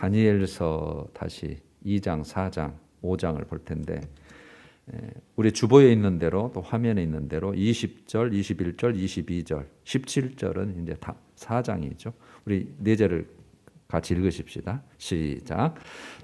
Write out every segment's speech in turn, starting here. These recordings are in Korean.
다니엘서 다시 2장, 4장, 5장을 볼 텐데 우리 주보에 있는 대로 또 화면에 있는 대로 20절, 21절, 22절, 17절은 이제 다 4장이죠. 우리 4절을 같이 읽으십시다. 시작.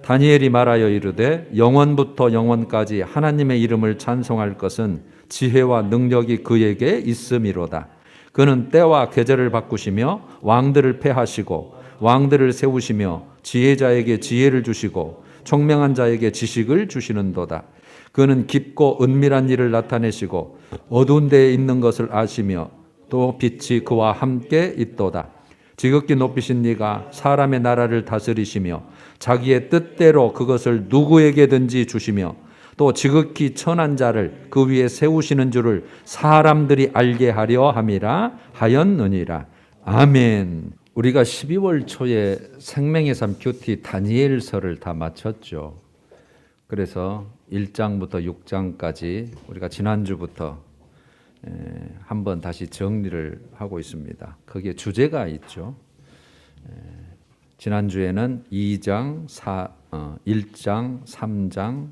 다니엘이 말하여 이르되 영원부터 영원까지 하나님의 이름을 찬송할 것은 지혜와 능력이 그에게 있음이로다. 그는 때와 계절을 바꾸시며 왕들을 패하시고 왕들을 세우시며 지혜자에게 지혜를 주시고 총명한 자에게 지식을 주시는도다. 그는 깊고 은밀한 일을 나타내시고 어두운 데에 있는 것을 아시며 또 빛이 그와 함께 있도다. 지극히 높이신 네가 사람의 나라를 다스리시며 자기의 뜻대로 그것을 누구에게든지 주시며 또 지극히 천한 자를 그 위에 세우시는 줄을 사람들이 알게 하려 함이라 하였느니라. 아멘. 우리가 12월 초에 생명의 삶 큐티 다니엘서를 다 마쳤죠. 그래서 1장부터 6장까지 우리가 지난주부터 한번 다시 정리를 하고 있습니다. 거기에 주제가 있죠. 지난주에는 2장, 1장, 3장,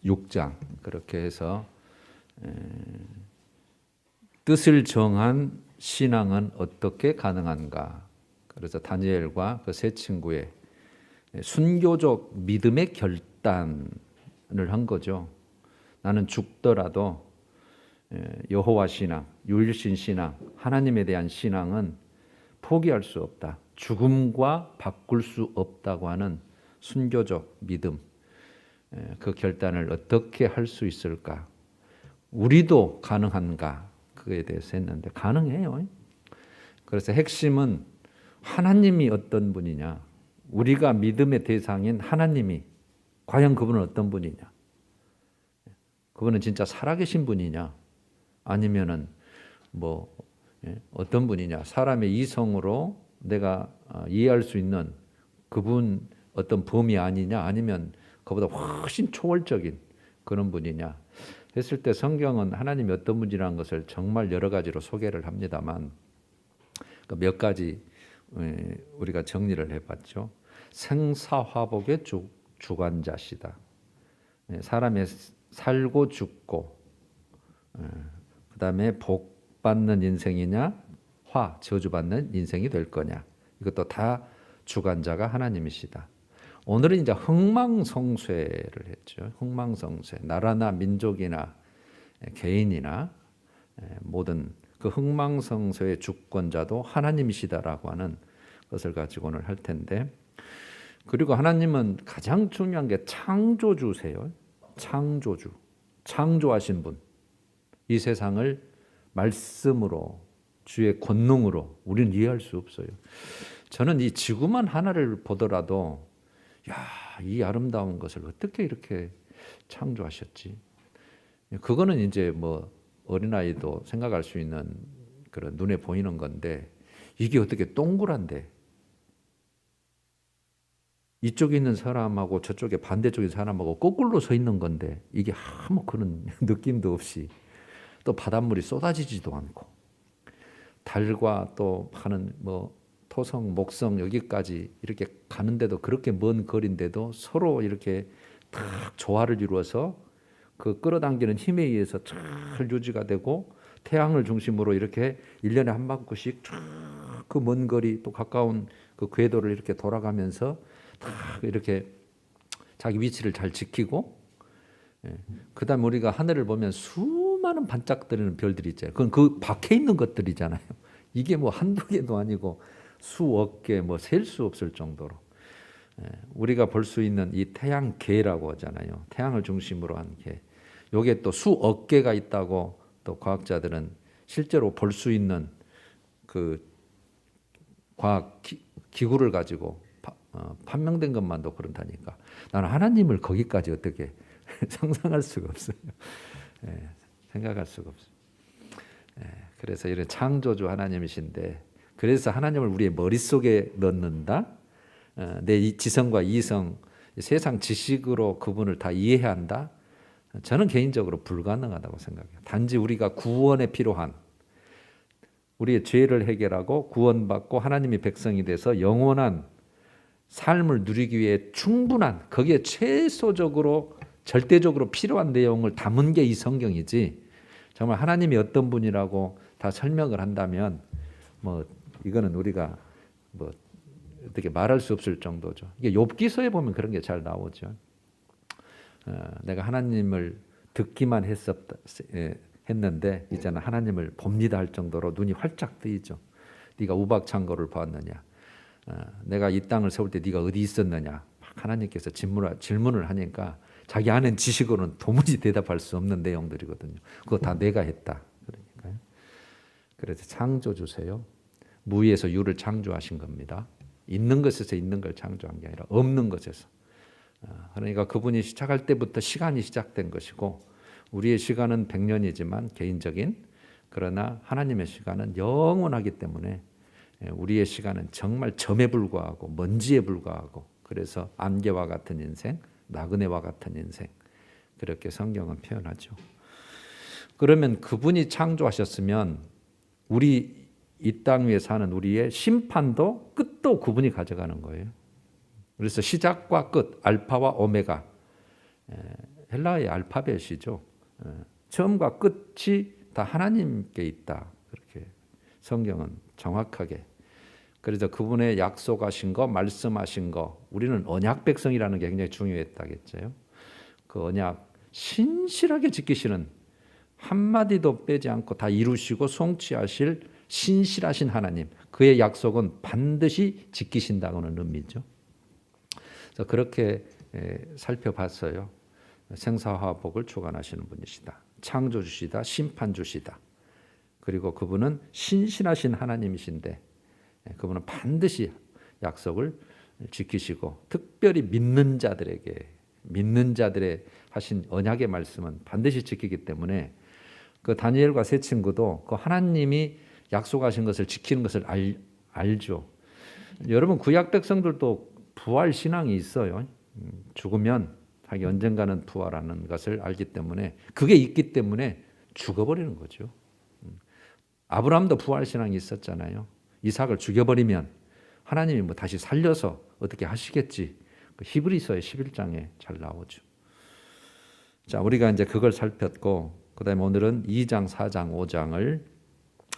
6장 그렇게 해서 뜻을 정한 신앙은 어떻게 가능한가. 그래서 다니엘과 그 세 친구의 순교적 믿음의 결단을 한 거죠. 나는 죽더라도 여호와 신앙, 유일신 신앙, 하나님에 대한 신앙은 포기할 수 없다. 죽음과 바꿀 수 없다고 하는 순교적 믿음, 그 결단을 어떻게 할 수 있을까? 우리도 가능한가? 그에 대해서 했는데 가능해요. 그래서 핵심은 하나님이 어떤 분이냐, 우리가 믿음의 대상인 하나님이 과연 그분은 어떤 분이냐, 그분은 진짜 살아계신 분이냐, 아니면은 어떤 분이냐, 사람의 이성으로 내가 이해할 수 있는 그분 어떤 범위 아니냐, 아니면 그보다 훨씬 초월적인 그런 분이냐 했을 때 성경은 하나님이 어떤 분이라는 것을 정말 여러 가지로 소개를 합니다만 몇 가지 우리가 정리를 해봤죠. 생사화복의 주관자시다. 사람의 살고 죽고, 그 다음에 복 받는 인생이냐, 저주받는 인생이 될 거냐, 이것도 다 주관자가 하나님이시다. 오늘은 이제 흥망성쇠를 했죠. 흥망성쇠. 나라나 민족이나 개인이나 모든 그 흥망성쇠의 주권자도 하나님이시다라고 하는 것을 가지고 오늘 할 텐데, 그리고 하나님은 가장 중요한 게 창조주세요. 창조주. 창조하신 분. 이 세상을 말씀으로, 주의 권능으로 우리는 이해할 수 없어요. 저는 이 지구만 하나를 보더라도 이 아름다운 것을 어떻게 이렇게 창조하셨지? 그거는 이제 어린아이도 생각할 수 있는 그런 눈에 보이는 건데, 이게 어떻게 동그란데 이쪽에 있는 사람하고 저쪽에 반대쪽에 사람하고 거꾸로 서 있는 건데 이게 아무 그런 느낌도 없이, 또 바닷물이 쏟아지지도 않고, 달과 또 하는 토성, 목성 여기까지 이렇게 가는데도 그렇게 먼 거리인데도 서로 이렇게 딱 조화를 이루어서 그 끌어당기는 힘에 의해서 잘 유지가 되고, 태양을 중심으로 이렇게 1년에 한 바퀴씩 그 먼 거리 또 가까운 그 궤도를 이렇게 돌아가면서 딱 이렇게 자기 위치를 잘 지키고, 그 다음에 우리가 하늘을 보면 수많은 반짝거리는 별들이 있잖아요. 그건 그 밖에 있는 것들이잖아요. 이게 한두 개도 아니고 수억 개, 셀 수 없을 정도로 우리가 볼 수 있는 이 태양계라고 하잖아요. 태양을 중심으로 한 계. 요게 또 수억 개가 있다고 또 과학자들은 실제로 볼 수 있는 그 과학 기구를 가지고 판명된 것만도 그렇다니까. 나는 하나님을 거기까지 어떻게 상상할 수가 없어요. 생각할 수가 없어요. 그래서 이런 창조주 하나님이신데, 그래서 하나님을 우리의 머릿속에 넣는다. 내 지성과 이성, 세상 지식으로 그분을 다 이해해야 한다. 저는 개인적으로 불가능하다고 생각해요. 단지 우리가 구원에 필요한 우리의 죄를 해결하고 구원받고 하나님의 백성이 돼서 영원한 삶을 누리기 위해 충분한, 거기에 최소적으로 절대적으로 필요한 내용을 담은 게 이 성경이지, 정말 하나님이 어떤 분이라고 다 설명을 한다면 뭐 이거는 우리가 뭐 어떻게 말할 수 없을 정도죠. 이게 욥기서에 보면 그런 게 잘 나오죠. 내가 하나님을 듣기만 했는데 이제는 하나님을 봅니다 할 정도로 눈이 활짝 뜨이죠. 네가 우박창고를 보았느냐, 내가 이 땅을 세울 때 네가 어디 있었느냐, 막 하나님께서 질문을 하니까 자기 아는 지식으로는 도무지 대답할 수 없는 내용들이거든요. 그거 다 내가 했다. 그러니까요. 그래서 창조주세요. 무에서 유를 창조하신 겁니다. 있는 것에서 있는 걸 창조한 게 아니라 없는 것에서. 그러니까 그분이 시작할 때부터 시간이 시작된 것이고, 우리의 시간은 100년이지만 개인적인, 그러나 하나님의 시간은 영원하기 때문에 우리의 시간은 정말 점에 불과하고 먼지에 불과하고, 그래서 안개와 같은 인생, 나그네와 같은 인생, 그렇게 성경은 표현하죠. 그러면 그분이 창조하셨으면 우리 이 땅 위에 사는 우리의 심판도 끝도 그분이 가져가는 거예요. 그래서 시작과 끝, 알파와 오메가, 헬라의 알파벳이죠. 처음과 끝이 다 하나님께 있다. 그렇게 성경은 정확하게. 그래서 그분의 약속하신 거, 말씀하신 거, 우리는 언약 백성이라는 게 굉장히 중요했다겠죠. 그 언약 신실하게 지키시는, 한마디도 빼지 않고 다 이루시고 성취하실 신실하신 하나님, 그의 약속은 반드시 지키신다고는 의미죠. 그래서 그렇게 살펴봤어요. 생사화복을 주관하시는 분이시다. 창조주시다. 심판주시다. 그리고 그분은 신실하신 하나님이신데 그분은 반드시 약속을 지키시고, 특별히 믿는 자들의 하신 언약의 말씀은 반드시 지키기 때문에 그 다니엘과 세 친구도 그 하나님이 약속하신 것을 지키는 것을 알죠. 여러분, 구약 백성들도 부활 신앙이 있어요. 죽으면 자기 언젠가는 부활하는 것을 알기 때문에, 그게 있기 때문에 죽어버리는 거죠. 아브라함도 부활 신앙이 있었잖아요. 이삭을 죽여버리면 하나님이 뭐 다시 살려서 어떻게 하시겠지. 그 히브리서의 11장에 잘 나오죠. 자, 우리가 이제 그걸 살폈고, 그다음에 오늘은 2장, 4장, 5장을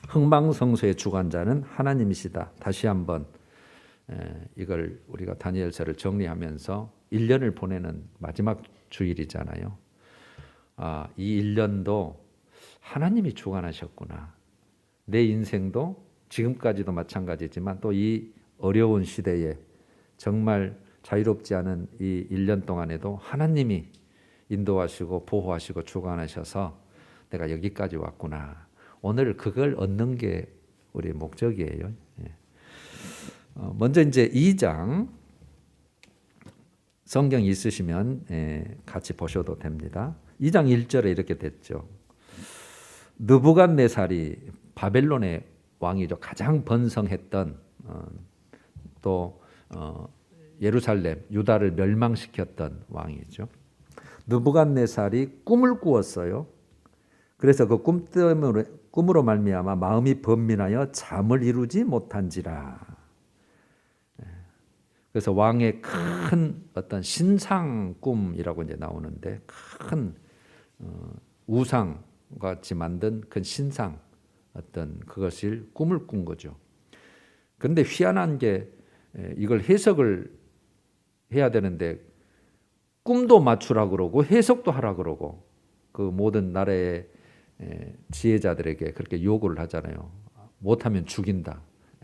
흥망성쇠의 주관자는 하나님이시다. 다시 한번 이걸 우리가 다니엘서를 정리하면서 1년을 보내는 마지막 주일이잖아요. 이 1년도 하나님이 주관하셨구나. 내 인생도 지금까지도 마찬가지지만 또 이 어려운 시대에 정말 자유롭지 않은 이 1년 동안에도 하나님이 인도하시고 보호하시고 주관하셔서 내가 여기까지 왔구나. 오늘 그걸 얻는 게 우리의 목적이에요. 먼저 이제 2장 성경 있으시면 같이 보셔도 됩니다. 2장 1절에 이렇게 됐죠. 느부갓네살이 바벨론의 왕이죠. 가장 번성했던 또 예루살렘, 유다를 멸망시켰던 왕이죠. 느부갓네살이 꿈을 꾸었어요. 그래서 그 꿈으로 말미암아 마음이 번민하여 잠을 이루지 못한지라. 그래서 왕의 큰 어떤 신상 꿈이라고 이제 나오는데, 큰 우상 같이 만든 큰 신상, 어떤 그것을 꿈을 꾼 거죠. 그런데 희한한 게 이걸 해석을 해야 되는데 꿈도 맞추라 그러고 해석도 하라 그러고, 그 모든 나라의 지혜자들에게 그렇게 요구를 하잖아요. 못하면 죽인다.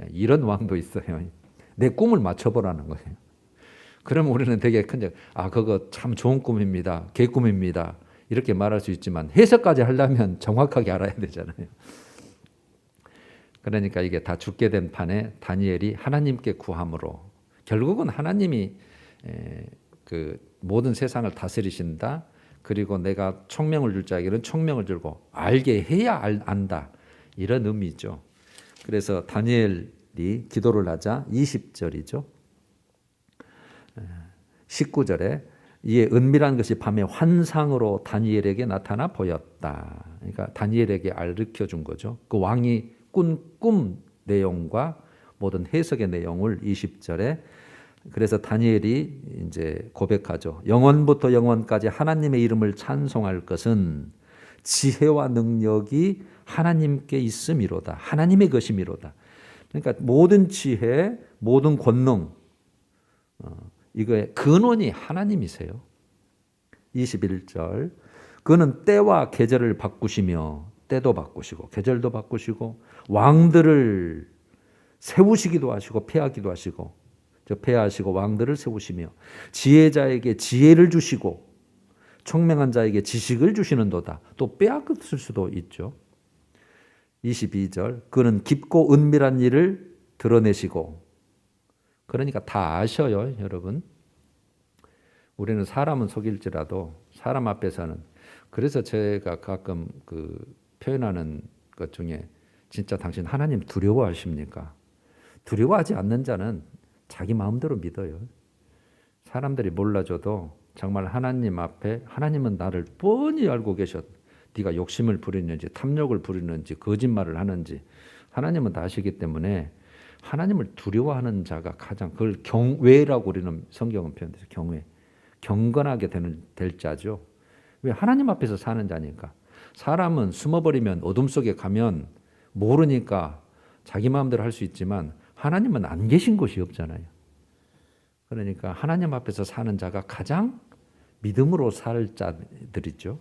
이런 왕도 있어요. 내 꿈을 맞춰보라는 거예요. 그러면 우리는 되게 그거 참 좋은 꿈입니다. 개꿈입니다. 이렇게 말할 수 있지만 해석까지 하려면 정확하게 알아야 되잖아요. 그러니까 이게 다 죽게 된 판에 다니엘이 하나님께 구함으로, 결국은 하나님이 그 모든 세상을 다스리신다. 그리고 내가 총명을 줄 자에게는 총명을 주고 알게 해야 안다. 이런 의미죠. 그래서 다니엘이 기도를 하자 20절이죠. 19절에 이에 은밀한 것이 밤에 환상으로 다니엘에게 나타나 보였다. 그러니까 다니엘에게 알려 준 거죠. 그 왕이 꾼 꿈 내용과 모든 해석의 내용을 20절에 그래서 다니엘이 이제 고백하죠. 영원부터 영원까지 하나님의 이름을 찬송할 것은 지혜와 능력이 하나님께 있음이로다. 하나님의 것임이로다. 그러니까 모든 지혜, 모든 권능, 이거의 근원이 하나님이세요. 21절 그는 때와 계절을 바꾸시며 때도 바꾸시고 계절도 바꾸시고 왕들을 세우시기도 하시고 폐하기도 하시고 폐하시고 왕들을 세우시며 지혜자에게 지혜를 주시고 총명한 자에게 지식을 주시는도다. 또 빼앗을 수도 있죠. 22절 그는 깊고 은밀한 일을 드러내시고 그러니까 다 아셔요. 여러분 우리는 사람은 속일지라도 사람 앞에서는 그래서 제가 가끔 그 표현하는 것 중에 진짜 당신 하나님 두려워하십니까? 두려워하지 않는 자는 자기 마음대로 믿어요. 사람들이 몰라줘도 정말 하나님 앞에 하나님은 나를 뻔히 알고 계셨. 네가 욕심을 부리는지 탐욕을 부리는지 거짓말을 하는지 하나님은 다 아시기 때문에 하나님을 두려워하는 자가 가장 그걸 경외라고 우리는 성경은 표현해서 경외. 경건하게 될 자죠. 왜? 하나님 앞에서 사는 자니까. 사람은 숨어버리면 어둠 속에 가면 모르니까 자기 마음대로 할 수 있지만 하나님은 안 계신 곳이 없잖아요. 그러니까 하나님 앞에서 사는 자가 가장 믿음으로 살 자들이죠.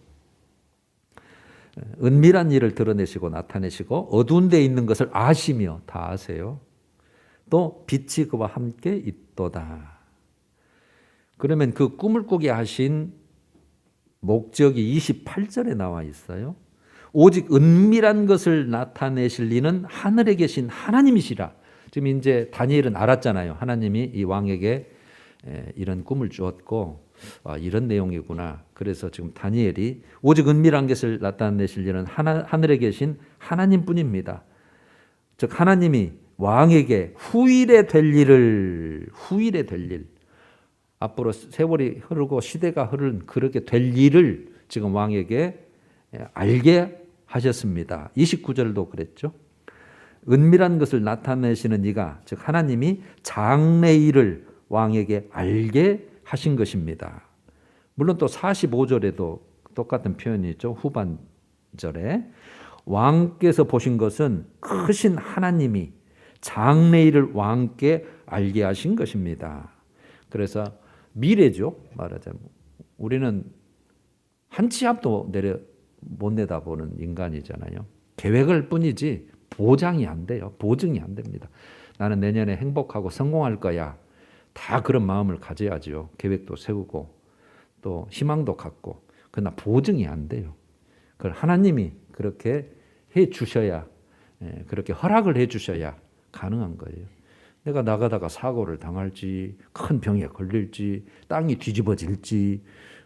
은밀한 일을 드러내시고 나타내시고 어두운 데 있는 것을 아시며 다 아세요. 또 빛이 그와 함께 있도다. 그러면 그 꿈을 꾸게 하신 목적이 28절에 나와 있어요. 오직 은밀한 것을 나타내실 이는 하늘에 계신 하나님이시라. 지금 이제 다니엘은 알았잖아요. 하나님이 이 왕에게 이런 꿈을 주었고 이런 내용이구나. 그래서 지금 다니엘이 오직 은밀한 것을 나타내실 이는 하늘에 계신 하나님뿐입니다. 즉 하나님이 왕에게 후일에 될 일 앞으로 세월이 흐르고 시대가 흐른 그렇게 될 일을 지금 왕에게 알게 하셨습니다. 29절도 그랬죠. 은밀한 것을 나타내시는 이가 즉 하나님이 장래일을 왕에게 알게 하신 것입니다. 물론 또 45절에도 똑같은 표현이 있죠. 후반절에 왕께서 보신 것은 크신 하나님이 장래일을 왕께 알게 하신 것입니다. 그래서 미래죠. 말하자면 우리는 한 치 앞도 못 내다보는 인간이잖아요. 계획을 뿐이지 보장이 안 돼요. 보증이 안 됩니다. 나는 내년에 행복하고 성공할 거야. 다 그런 마음을 가져야죠. 계획도 세우고 또 희망도 갖고. 그러나 보증이 안 돼요. 그걸 하나님이 그렇게 해 주셔야 그렇게 허락을 해 주셔야 가능한 거예요. 내가 나가다가 사고를 당할지 큰 병에 걸릴지 땅이 뒤집어질지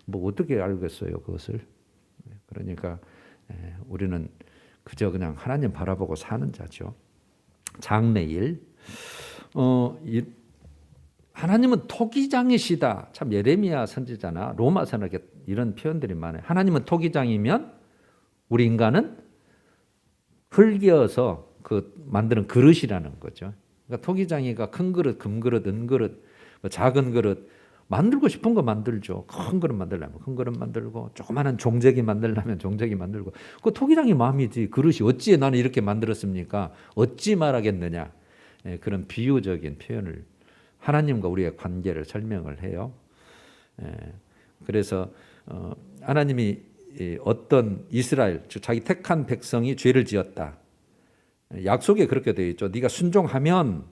뭐 어떻게 알겠어요 그것을. 그러니까 우리는 그저 그냥 하나님 바라보고 사는 자죠. 장래일. 하나님은 토기장이시다. 참 예레미야 선지자나 로마서나 이런 표현들이 많아요. 하나님은 토기장이면 우리 인간은 흙이어서 그 만드는 그릇이라는 거죠. 그러니까 토기장이가 큰 그릇, 금그릇, 은그릇, 작은 그릇 만들고 싶은 거 만들죠. 큰 그릇 만들려면 큰 그릇 만들고 조그마한 종재기 만들려면 종재기 만들고 그 토기장이 마음이지 그릇이 어찌 나는 이렇게 만들었습니까? 어찌 말하겠느냐. 그런 비유적인 표현을 하나님과 우리의 관계를 설명을 해요. 그래서 하나님이 어떤 이스라엘 즉 자기 택한 백성이 죄를 지었다. 약속에 그렇게 되어 있죠. 네가 순종하면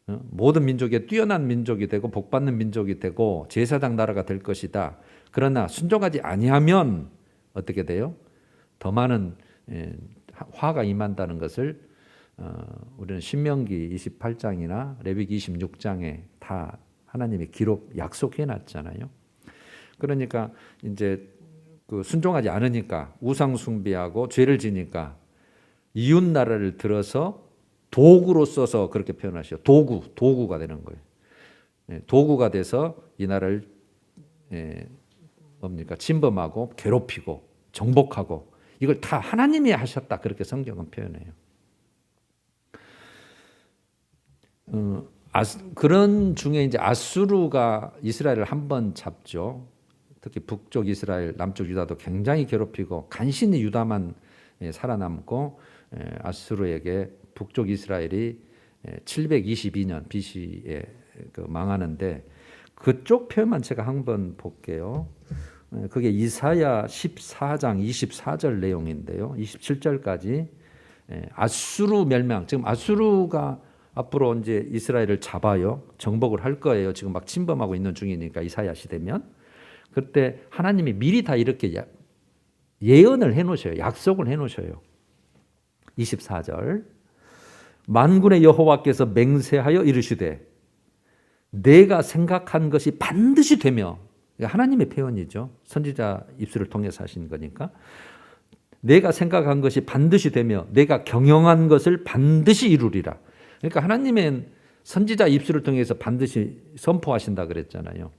모든 민족에 뛰어난 민족이 되고 복받는 민족이 되고 제사장 나라가 될 것이다. 그러나 순종하지 아니하면 어떻게 돼요? 더 많은 화가 임한다는 것을 우리는 신명기 28장이나 레위기 26장에 다 하나님이 기록 약속해 놨잖아요. 그러니까 이제 그 순종하지 않으니까 우상 숭배하고 죄를 지니까 이웃 나라를 들어서 도구로 써서 그렇게 표현하시죠. 도구가 되는 거예요. 도구가 돼서 이 나라를 뭡니까? 침범하고 괴롭히고 정복하고 이걸 다 하나님이 하셨다. 그렇게 성경은 표현해요. 그런 중에 이제 아수르가 이스라엘을 한번 잡죠. 특히 북쪽 이스라엘, 남쪽 유다도 굉장히 괴롭히고 간신히 유다만 살아남고 아수르에게 북쪽 이스라엘이 722년 BC에 망하는데 그쪽 표현만 제가 한번 볼게요. 그게 이사야 14장 24절 내용인데요. 27절까지 아수르 멸망. 지금 아수르가 앞으로 이제 이스라엘을 잡아요. 정복을 할 거예요. 지금 막 침범하고 있는 중이니까 이사야 시대면. 그때 하나님이 미리 다 이렇게 예언을 해놓으셔요. 약속을 해놓으셔요. 24절 만군의 여호와께서 맹세하여 이르시되 내가 생각한 것이 반드시 되며, 하나님의 표현이죠. 선지자 입술을 통해서 하신 거니까. 내가 생각한 것이 반드시 되며 내가 경영한 것을 반드시 이루리라. 그러니까 하나님은 선지자 입술을 통해서 반드시 선포하신다 그랬잖아요.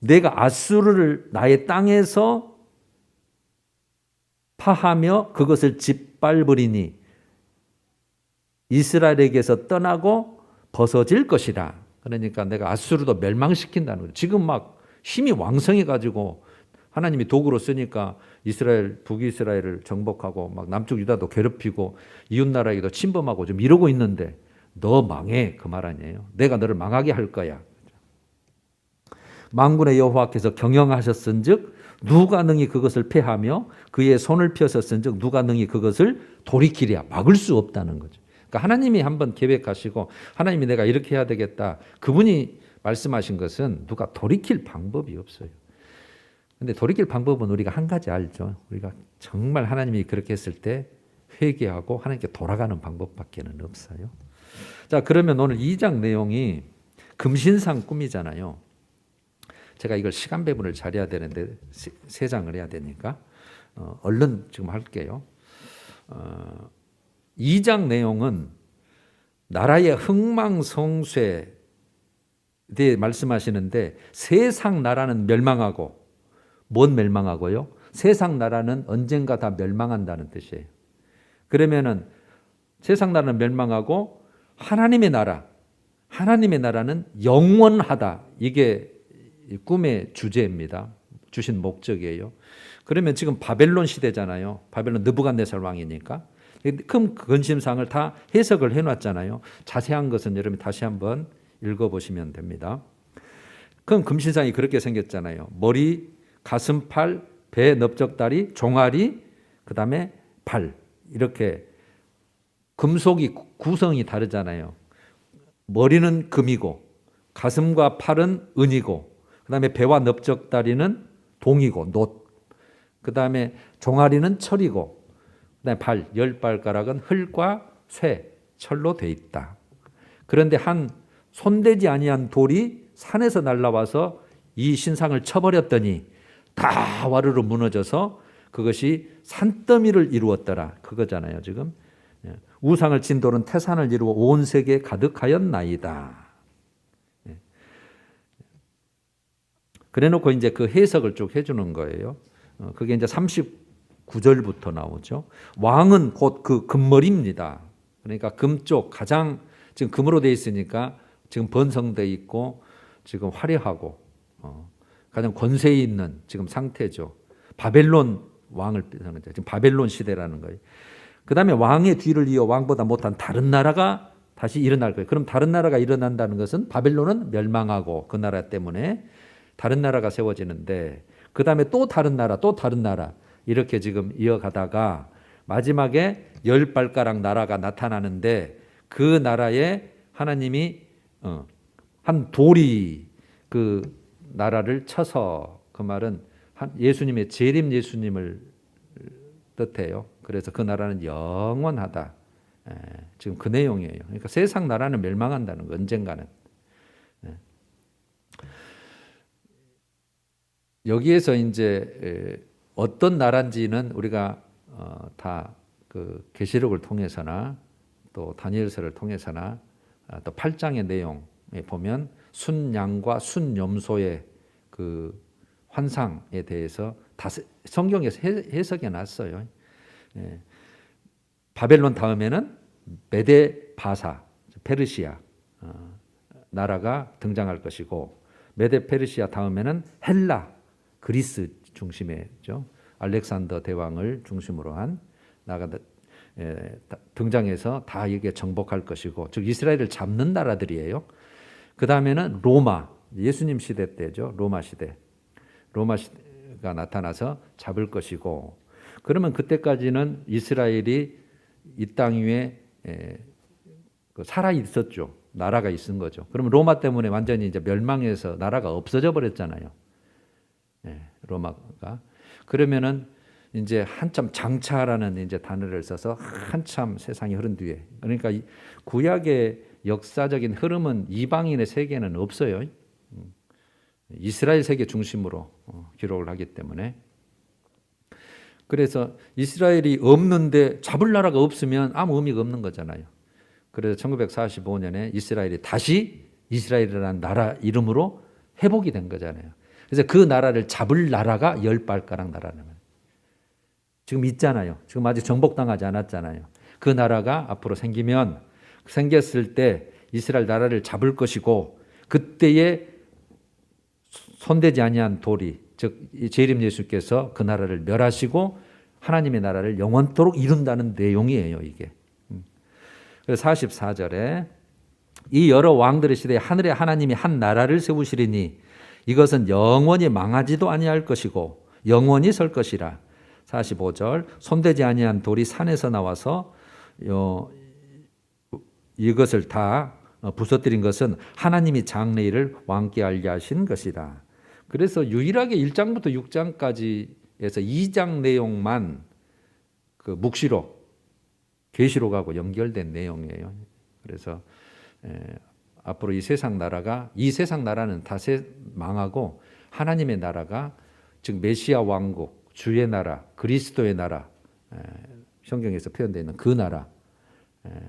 내가 아수르를 나의 땅에서 파하며 그것을 짓밟으리니 이스라엘에게서 떠나고 벗어질 것이라. 그러니까 내가 아수르도 멸망시킨다는 거예요. 지금 막 힘이 왕성해 가지고 하나님이 도구로 쓰니까 이스라엘, 북이스라엘을 정복하고 막 남쪽 유다도 괴롭히고 이웃 나라에도 침범하고 좀 이러고 있는데 너 망해, 그 말 아니에요. 내가 너를 망하게 할 거야. 만군의 여호와께서 경영하셨은즉 누가 능히 그것을 패하며 그의 손을 펴셨은즉 누가 능히 그것을 돌이키랴. 막을 수 없다는 거죠. 그러니까 하나님이 한번 계획하시고 하나님이 내가 이렇게 해야 되겠다. 그분이 말씀하신 것은 누가 돌이킬 방법이 없어요. 근데 돌이킬 방법은 우리가 한 가지 알죠. 우리가 정말 하나님이 그렇게 했을 때 회개하고 하나님께 돌아가는 방법밖에는 없어요. 자, 그러면 오늘 2장 내용이 금신상 꿈이잖아요. 제가 이걸 시간 배분을 잘해야 되는데 3장을 해야 되니까 얼른 지금 할게요. 2장 내용은 나라의 흥망성쇠에 대해 말씀하시는데 세상 나라는 멸망하고, 뭔 멸망하고요? 세상 나라는 언젠가 다 멸망한다는 뜻이에요. 그러면은 세상 나라는 멸망하고 하나님의 나라는 영원하다. 이게 꿈의 주제입니다. 주신 목적이에요. 그러면 지금 바벨론 시대잖아요. 바벨론 느부갓네살 왕이니까. 큰 근심상을 다 해석을 해놨잖아요. 자세한 것은 여러분이 다시 한번 읽어보시면 됩니다. 큰 금신상이 그렇게 생겼잖아요. 머리, 가슴, 팔, 배, 넓적다리, 종아리, 그 다음에 발, 이렇게 금속이 구성이 다르잖아요. 머리는 금이고 가슴과 팔은 은이고 그 다음에 배와 넓적다리는 동이고 놋, 그 다음에 종아리는 철이고 그 다음에 발, 10발가락은 흙과 쇠, 철로 돼 있다. 그런데 한 손대지 아니한 돌이 산에서 날라와서 이 신상을 쳐버렸더니 다 와르르 무너져서 그것이 산더미를 이루었더라. 그거잖아요 지금. 우상을 진 돌은 태산을 이루어 온 세계에 가득하였나이다. 그래놓고 이제 그 해석을 쭉 해주는 거예요. 그게 이제 39절부터 나오죠. 왕은 곧 그 금머리입니다. 그러니까 금쪽 가장 지금 금으로 되어 있으니까 지금 번성되어 있고 지금 화려하고 가장 권세 있는 지금 상태죠. 바벨론 왕을 지금 바벨론 시대라는 거예요. 그 다음에 왕의 뒤를 이어 왕보다 못한 다른 나라가 다시 일어날 거예요. 그럼 다른 나라가 일어난다는 것은 바벨론은 멸망하고 그 나라 때문에 다른 나라가 세워지는데 그 다음에 또 다른 나라 이렇게 지금 이어가다가 마지막에 10발가락 나라가 나타나는데 그 나라에 하나님이 한 돌이 그 나라를 쳐서, 그 말은 예수님의 재림 예수님을 뜻해요. 그래서 그 나라는 영원하다. 지금 그 내용이에요. 그러니까 세상 나라는 멸망한다는 거, 언젠가는. 여기에서 이제 어떤 나라인지는 우리가 다 그 계시록을 통해서나 또 다니엘서를 통해서나 또 8장의 내용에 보면 순양과 순염소의 그 환상에 대해서 다 성경에서 해석해 놨어요. 바벨론 다음에는 메데 바사, 페르시아 나라가 등장할 것이고, 메데 페르시아 다음에는 헬라, 그리스 중심이죠. 알렉산더 대왕을 중심으로 한 나라가 등장해서 다 이게 정복할 것이고, 즉 이스라엘을 잡는 나라들이에요. 그 다음에는 로마, 예수님 시대 때죠. 로마 시대가 나타나서 잡을 것이고, 그러면 그때까지는 이스라엘이 이 땅 위에 살아 있었죠. 나라가 있은 거죠. 그러면 로마 때문에 완전히 이제 멸망해서 나라가 없어져 버렸잖아요. 로마가. 그러면은 이제 한참 장차라는 이제 단어를 써서 한참 세상이 흐른 뒤에, 그러니까 구약의 역사적인 흐름은 이방인의 세계는 없어요. 이스라엘 세계 중심으로 기록을 하기 때문에. 그래서 이스라엘이 없는데 잡을 나라가 없으면 아무 의미가 없는 거잖아요. 그래서 1945년에 이스라엘이 다시 이스라엘이라는 나라 이름으로 회복이 된 거잖아요. 그래서 그 나라를 잡을 나라가 열 발가락 나라는 거예요. 지금 있잖아요. 지금 아직 정복당하지 않았잖아요. 그 나라가 앞으로 생겼을 때 이스라엘 나라를 잡을 것이고, 그때에 손대지 아니한 도리, 즉 재림 예수께서 그 나라를 멸하시고 하나님의 나라를 영원토록 이룬다는 내용이에요, 이게. 그래서 44절에 이 여러 왕들의 시대에 하늘의 하나님이 한 나라를 세우시리니 이것은 영원히 망하지도 아니할 것이고 영원히 설 것이라. 45절 손대지 아니한 돌이 산에서 나와서 이것을 다 부서뜨린 것은 하나님이 장래일을 왕께 알게 하신 것이다. 그래서 유일하게 1장부터 6장까지에서 2장 내용만 그 묵시록, 계시록하고 연결된 내용이에요. 그래서 앞으로 이 세상 나라는 다 망하고 하나님의 나라가, 즉 메시아 왕국, 주의 나라, 그리스도의 나라, 성경에서 표현되어 있는 그 나라.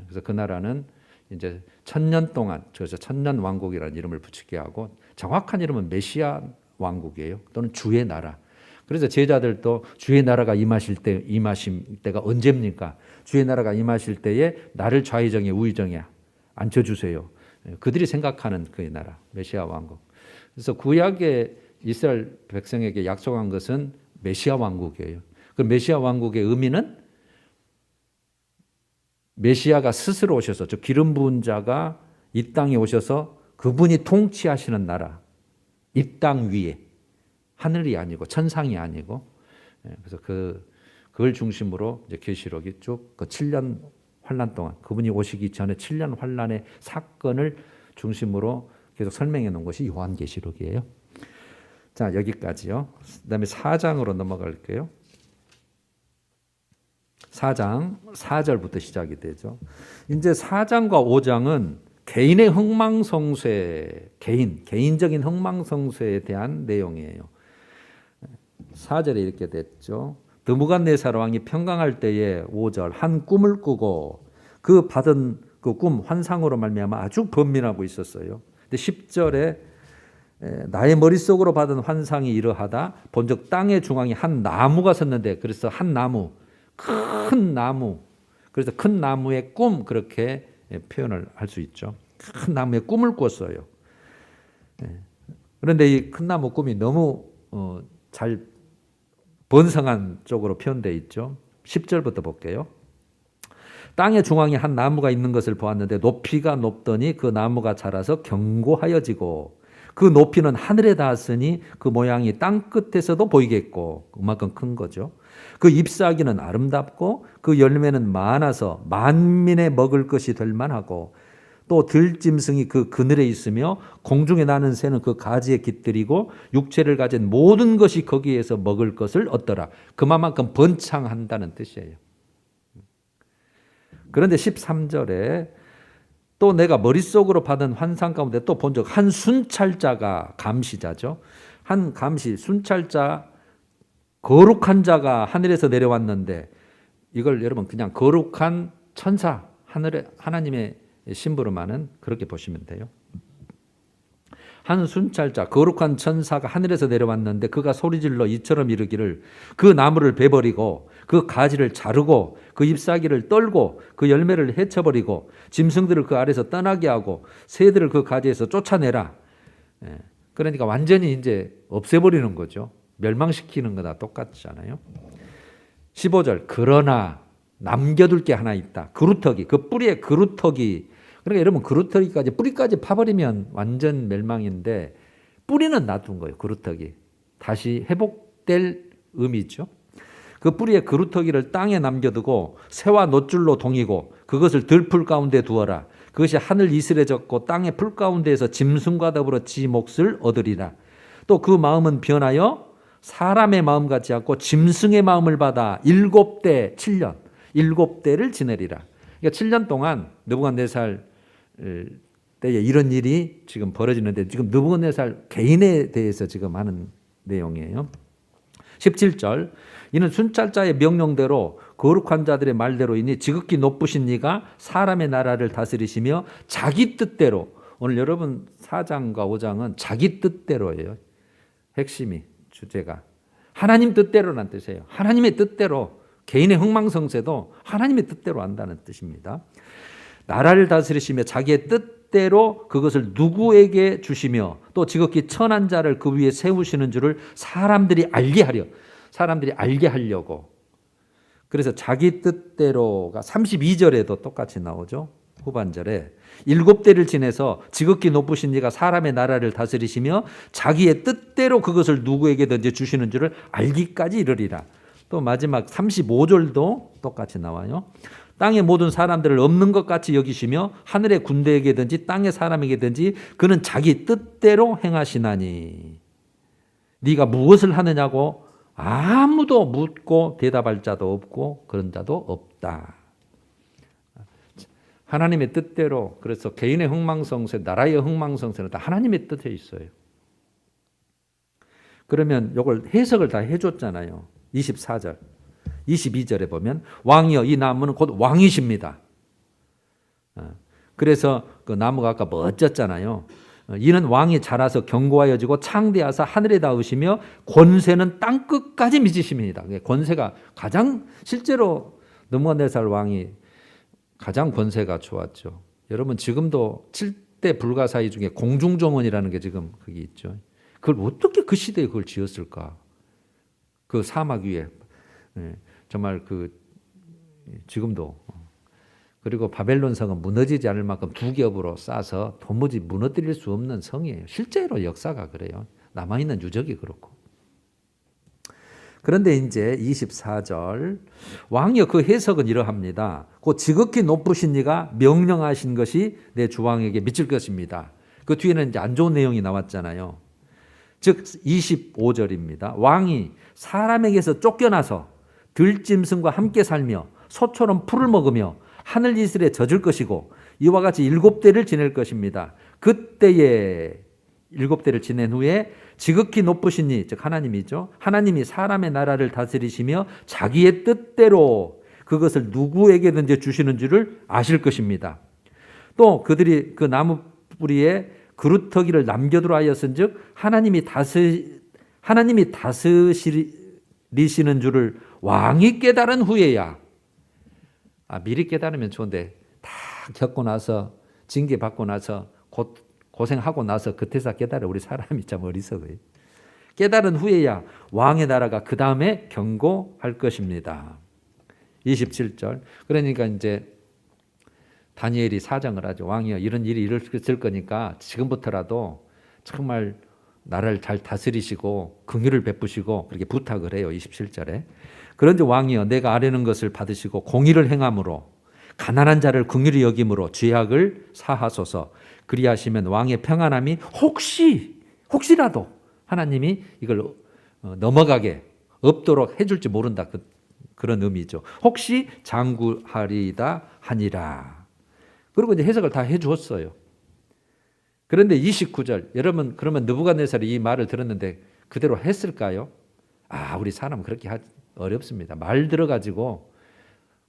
그래서 그 나라는 이제 1000년 동안, 그래서 1000년 왕국이라는 이름을 붙이게 하고, 정확한 이름은 메시아 왕국이에요. 또는 주의 나라. 그래서 제자들도 주의 나라가 임하실 때가 언제입니까? 주의 나라가 임하실 때에 나를 좌의정에 우의정에 앉혀주세요. 그들이 생각하는 그 나라, 메시아 왕국. 그래서 구약의 이스라엘 백성에게 약속한 것은 메시아 왕국이에요. 그 메시아 왕국의 의미는 메시아가 스스로 오셔서, 저 기름 부은 자가 이 땅에 오셔서 그분이 통치하시는 나라, 이 땅 위에, 하늘이 아니고 천상이 아니고. 그래서 그걸 중심으로 이제 계시록이 쭉 그 7년 환란 동안, 그분이 오시기 전에 7년 환란의 사건을 중심으로 계속 설명해 놓은 것이 요한계시록이에요. 자, 여기까지요. 그다음에 4장으로 넘어갈게요. 4장 4절부터 시작이 되죠. 이제 4장과 5장은 개인의 흥망성쇠, 개인적인 흥망성쇠에 대한 내용이에요. 4절에 이렇게 됐죠. 느부갓네살 왕이 평강할 때에 5절 한 꿈을 꾸고 그 받은 그 꿈 환상으로 말미암아 아주 번민하고 있었어요. 근데 10절에 나의 머릿속으로 받은 환상이 이러하다 본즉 땅의 중앙에 한 나무가 섰는데, 그래서 한 나무, 큰 나무, 그래서 큰 나무의 꿈, 그렇게 표현을 할 수 있죠. 큰 나무의 꿈을 꿨어요. 그런데 이 큰 나무 꿈이 너무 잘 번성한 쪽으로 표현되어 있죠. 10절부터 볼게요. 땅의 중앙에 한 나무가 있는 것을 보았는데 높이가 높더니 그 나무가 자라서 견고하여지고 그 높이는 하늘에 닿았으니 그 모양이 땅 끝에서도 보이겠고, 그만큼 큰 거죠. 그 잎사귀는 아름답고 그 열매는 많아서 만민의 먹을 것이 될 만하고, 또 들짐승이 그 그늘에 있으며 공중에 나는 새는 그 가지에 깃들이고 육체를 가진 모든 것이 거기에서 먹을 것을 얻더라. 그만큼 번창한다는 뜻이에요. 그런데 13절에 또 내가 머릿속으로 받은 환상 가운데 또 본적 한 순찰자가, 감시자죠. 한 감시, 순찰자, 거룩한 자가 하늘에서 내려왔는데, 이걸 여러분 그냥 거룩한 천사, 하나님의 심부름하는, 그렇게 보시면 돼요. 한 순찰자, 거룩한 천사가 하늘에서 내려왔는데 그가 소리질러 이처럼 이르기를 그 나무를 베버리고 그 가지를 자르고 그 잎사귀를 떨고 그 열매를 헤쳐버리고 짐승들을 그 아래서 떠나게 하고 새들을 그 가지에서 쫓아내라. 그러니까 완전히 이제 없애버리는 거죠. 멸망시키는 거나 똑같잖아요. 15절 그러나 남겨둘 게 하나 있다. 그루터기, 그 뿌리에 그루터기. 그러니까 여러분 그루터기까지 뿌리까지 파버리면 완전 멸망인데 뿌리는 놔둔 거예요. 그루터기. 다시 회복될 의미죠. 그 뿌리에 그루터기를 땅에 남겨두고 새와 놋줄로 동이고 그것을 들풀 가운데 두어라. 그것이 하늘 이슬에 젖고 땅의 풀 가운데에서 짐승과 더불어 지 몫을 얻으리라. 또 그 마음은 변하여 사람의 마음 같지 않고 짐승의 마음을 받아 7대 7년 7대를 지내리라. 그러니까 7년 동안 느부갓네살 때에 이런 일이 지금 벌어지는데 지금 느부갓네살 개인에 대해서 지금 하는 내용이에요. 17절 이는 순찰자의 명령대로 거룩한 자들의 말대로이니 지극히 높으신 이가 사람의 나라를 다스리시며 자기 뜻대로 오늘 여러분 4장과 5장은 자기 뜻대로예요. 핵심이 주제가 하나님 뜻대로란 뜻이에요. 하나님의 뜻대로 개인의 흥망성쇠도 하나님의 뜻대로 한다는 뜻입니다. 나라를 다스리시며 자기의 뜻대로 그것을 누구에게 주시며 또 지극히 천한 자를 그 위에 세우시는 줄을 사람들이 알게 하려고. 그래서 자기 뜻대로가 32절에도 똑같이 나오죠. 후반절에 7대를 지내서 지극히 높으신 이가 사람의 나라를 다스리시며 자기의 뜻대로 그것을 누구에게든지 주시는 줄을 알기까지 이르리라. 또 마지막 35절도 똑같이 나와요. 땅의 모든 사람들을 없는 것 같이 여기시며 하늘의 군대에게든지 땅의 사람에게든지 그는 자기 뜻대로 행하시나니 네가 무엇을 하느냐고 아무도 묻고 대답할 자도 없고 그런 자도 없다. 하나님의 뜻대로. 그래서 개인의 흥망성쇠, 나라의 흥망성쇠는 다 하나님의 뜻에 있어요. 그러면 이걸 해석을 다 해줬잖아요. 24절, 22절에 보면 왕이여 이 나무는 곧 왕이십니다. 그래서 그 나무가 아까 멋졌잖아요. 이는 왕이 자라서 견고하여지고 창대하사 하늘에 닿으시며 권세는 땅 끝까지 미치십니다. 권세가 가장 실제로 느부갓네살 왕이 가장 권세가 좋았죠. 여러분 지금도 7대 불가사의 중에 공중정원이라는 게 지금 거기 있죠. 그걸 어떻게 그 시대에 그걸 지었을까? 그 사막 위에 정말 그 지금도. 그리고 바벨론 성은 무너지지 않을 만큼 두 겹으로 쌓아서 도무지 무너뜨릴 수 없는 성이에요. 실제로 역사가 그래요. 남아있는 유적이 그렇고. 그런데 이제 24절 왕이여 그 해석은 이러합니다. 곧 지극히 높으신 이가 명령하신 것이 내 주왕에게 미칠 것입니다. 그 뒤에는 이제 안 좋은 내용이 나왔잖아요. 즉 25절입니다. 왕이 사람에게서 쫓겨나서 들짐승과 함께 살며 소처럼 풀을 먹으며 하늘 이슬에 젖을 것이고 이와 같이 7대를 지낼 것입니다. 그때에 7대를 지낸 후에 지극히 높으신 이, 즉 하나님이죠. 하나님이 사람의 나라를 다스리시며 자기의 뜻대로 그것을 누구에게든지 주시는 줄을 아실 것입니다. 또 그들이 그 나무 뿌리에 그루터기를 남겨두라 하였은즉 하나님이 다스리시는 줄을 왕이 깨달은 후에야. 미리 깨달으면 좋은데 다 겪고 나서 징계받고 나서 고생하고 나서 그때서 깨달아. 우리 사람이 참 어리석어요. 깨달은 후에야 왕의 나라가 그 다음에 견고할 것입니다. 27절. 그러니까 이제 다니엘이 사정을 하죠. 왕이여 이런 일이 일어날 거니까 지금부터라도 정말 나라를 잘 다스리시고 긍휼을 베푸시고 그렇게 부탁을 해요. 27절에. 그런데 왕이여 내가 아뢰는 것을 받으시고 공의를 행함으로 가난한 자를 긍휼히 여김으로 죄악을 사하소서. 그리하시면 왕의 평안함이 혹시라도 하나님이 이걸 넘어가게 없도록 해줄지 모른다. 그런 의미죠. 혹시 장구하리이다 하니라. 그리고 이제 해석을 다 해주었어요. 그런데 29절 여러분 그러면 느부갓네살이 이 말을 들었는데 그대로 했을까요? 우리 사람은 그렇게 어렵습니다. 말 들어가지고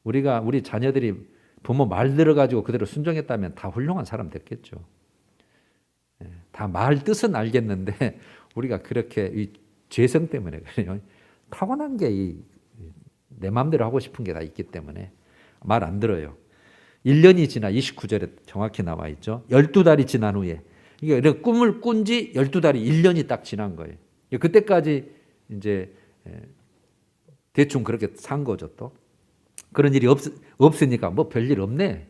우리 자녀들이 부모 말 들어가지고 그대로 순종했다면 다 훌륭한 사람 됐겠죠. 다 말 뜻은 알겠는데 우리가 그렇게 이 죄성 때문에 그래요. 타고난 게 내 마음대로 하고 싶은 게 다 있기 때문에 말 안 들어요. 1년이 지나 29절에 정확히 나와 있죠. 12달이 지난 후에 이게 꿈을 꾼 지 12달이 1년이 딱 지난 거예요. 그때까지 이제 대충 그렇게 산 거죠. 또 그런 일이 없으니까 뭐 별일 없네.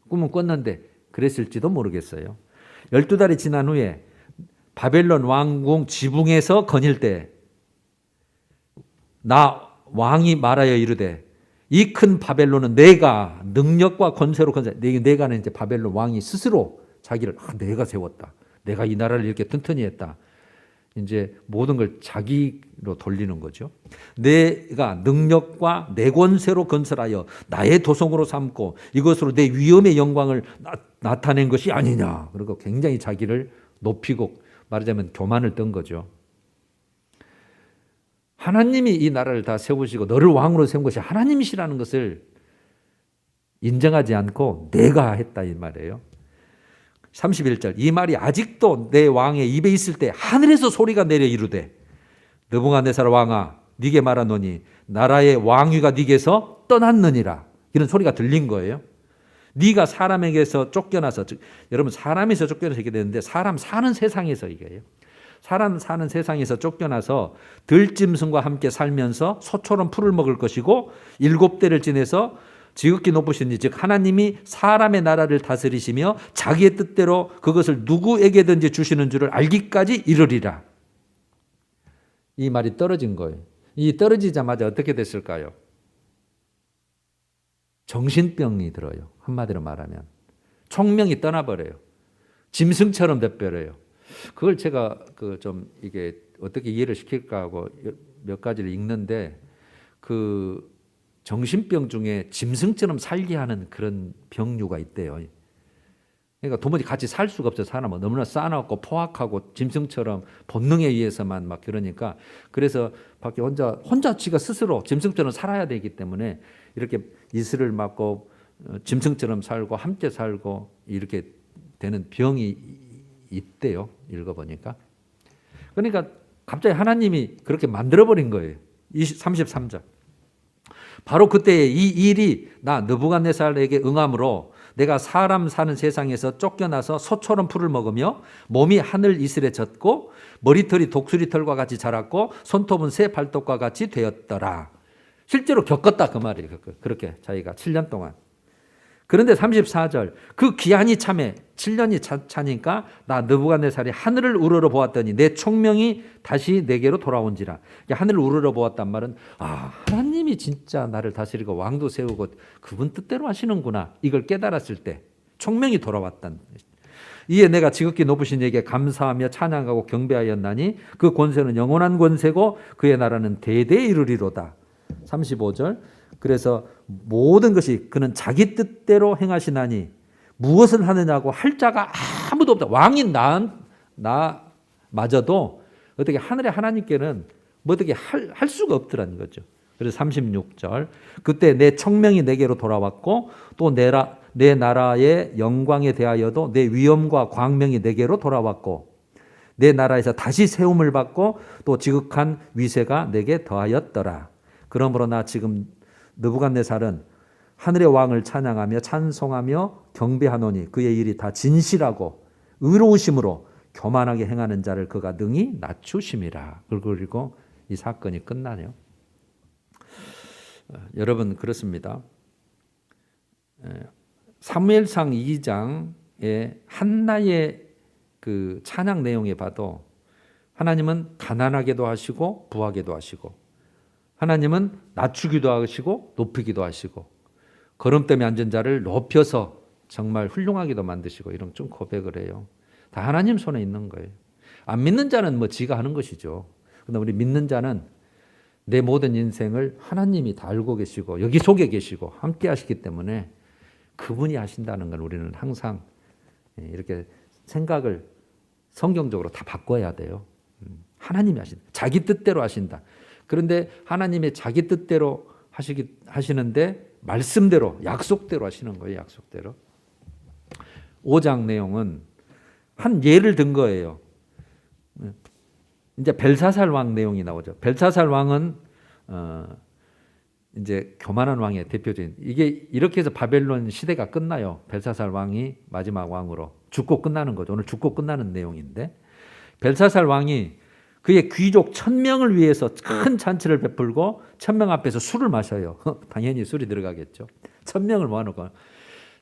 꿈은 꿨는데 그랬을지도 모르겠어요. 12달이 지난 후에 바벨론 왕궁 지붕에서 거닐 때 나 왕이 말하여 이르되 이 큰 바벨론은 내가 능력과 권세로 건설. 내가는 이제 바벨론 왕이 스스로 자기를 내가 세웠다. 내가 이 나라를 이렇게 튼튼히 했다. 이제 모든 걸 자기로 돌리는 거죠. 내가 능력과 내 권세로 건설하여 나의 도성으로 삼고 이것으로 내 위엄의 영광을 나타낸 것이 아니냐. 그리고 굉장히 자기를 높이고 말하자면 교만을 떤 거죠. 하나님이 이 나라를 다 세우시고 너를 왕으로 세운 것이 하나님이시라는 것을 인정하지 않고 내가 했다 이 말이에요. 31절 이 말이 아직도 내 왕의 입에 있을 때 하늘에서 소리가 내려 이르되 느부갓네살 왕아 네게 말하노니 나라의 왕위가 네게서 떠났느니라. 이런 소리가 들린 거예요. 네가 사람에게서 쫓겨나서 여러분 사람에서 쫓겨나서 이게 되는데 사람 사는 세상에서 이게요. 사람 사는 세상에서 쫓겨나서 들짐승과 함께 살면서 소처럼 풀을 먹을 것이고 7대를 지내서 지극히 높으신 이 즉 하나님이 사람의 나라를 다스리시며 자기의 뜻대로 그것을 누구에게든지 주시는 줄을 알기까지 이르리라. 이 말이 떨어진 거예요. 이 떨어지자마자 어떻게 됐을까요? 정신병이 들어요. 한마디로 말하면 총명이 떠나버려요. 짐승처럼 돼버려요. 그걸 제가 좀 이게 어떻게 이해를 시킬까 하고 몇 가지를 읽는데 그 정신병 중에 짐승처럼 살게 하는 그런 병류가 있대요. 그러니까 도무지 같이 살 수가 없어요. 사람은 너무나 싸납고 포악하고 짐승처럼 본능에 의해서만 막 그러니까 그래서 밖에 혼자 지가 스스로 짐승처럼 살아야 되기 때문에 이렇게 이슬을 맞고 짐승처럼 살고 함께 살고 이렇게 되는 병이 있대요. 읽어보니까. 그러니까 갑자기 하나님이 그렇게 만들어버린 거예요. 33절. 바로 그때 이 일이 나 느부갓네살에게 응함으로 내가 사람 사는 세상에서 쫓겨나서 소처럼 풀을 먹으며 몸이 하늘 이슬에 젖고 머리털이 독수리털과 같이 자랐고 손톱은 새 발톱과 같이 되었더라. 실제로 겪었다 그 말이에요. 그렇게 자기가 7년 동안. 그런데 34절 그 기한이 참에 7년이 차니까 나 느부갓네살이 하늘을 우러러 보았더니 내 총명이 다시 내게로 돌아온지라. 하늘을 우러러 보았단 말은 하나님이 진짜 나를 다스리고 왕도 세우고 그분 뜻대로 하시는구나. 이걸 깨달았을 때 총명이 돌아왔단. 이에 내가 지극히 높으신 이에게 감사하며 찬양하고 경배하였나니 그 권세는 영원한 권세고 그의 나라는 대대에 이르리로다. 35절 그래서 모든 것이 그는 자기 뜻대로 행하시나니 무엇을 하느냐고 할 자가 아무도 없다. 왕인 나마저도 어떻게 하늘의 하나님께는 뭐 어떻게 할 수가 없더라는 거죠. 그래서 36절 그때 내 청명이 내게로 돌아왔고 또 내 나라의 영광에 대하여도 내 위엄과 광명이 내게로 돌아왔고 내 나라에서 다시 세움을 받고 또 지극한 위세가 내게 더하였더라. 그러므로 나 지금 느부갓네살은 하늘의 왕을 찬양하며 찬송하며 경배하노니 그의 일이 다 진실하고 의로우심으로 교만하게 행하는 자를 그가 능히 낮추심이라. 그리고 이 사건이 끝나네요. 여러분 그렇습니다. 사무엘상 2장의 한나의 그 찬양 내용에 봐도 하나님은 가난하게도 하시고 부하게도 하시고 하나님은 낮추기도 하시고 높이기도 하시고 거름됨에 앉은 자를 높여서 정말 훌륭하게도 만드시고 이런 좀 고백을 해요. 다 하나님 손에 있는 거예요. 안 믿는 자는 뭐 지가 하는 것이죠. 그런데 우리 믿는 자는 내 모든 인생을 하나님이 다 알고 계시고 여기 속에 계시고 함께 하시기 때문에 그분이 하신다는 걸 우리는 항상 이렇게 생각을 성경적으로 다 바꿔야 돼요. 하나님이 하신다. 자기 뜻대로 하신다. 그런데 하나님의 자기 뜻대로 하시는데 말씀대로 약속대로 하시는 거예요. 약속대로. 5장 내용은 한 예를 든 거예요. 이제 벨사살 왕 내용이 나오죠. 벨사살 왕은 이제 교만한 왕의 대표적인 이게 이렇게 해서 바벨론 시대가 끝나요. 벨사살 왕이 마지막 왕으로 죽고 끝나는 거죠. 오늘 죽고 끝나는 내용인데 벨사살 왕이 그의 귀족 1000명을 위해서 큰 잔치를 베풀고 1000명 앞에서 술을 마셔요. 당연히 술이 들어가겠죠. 1000명을 모아놓고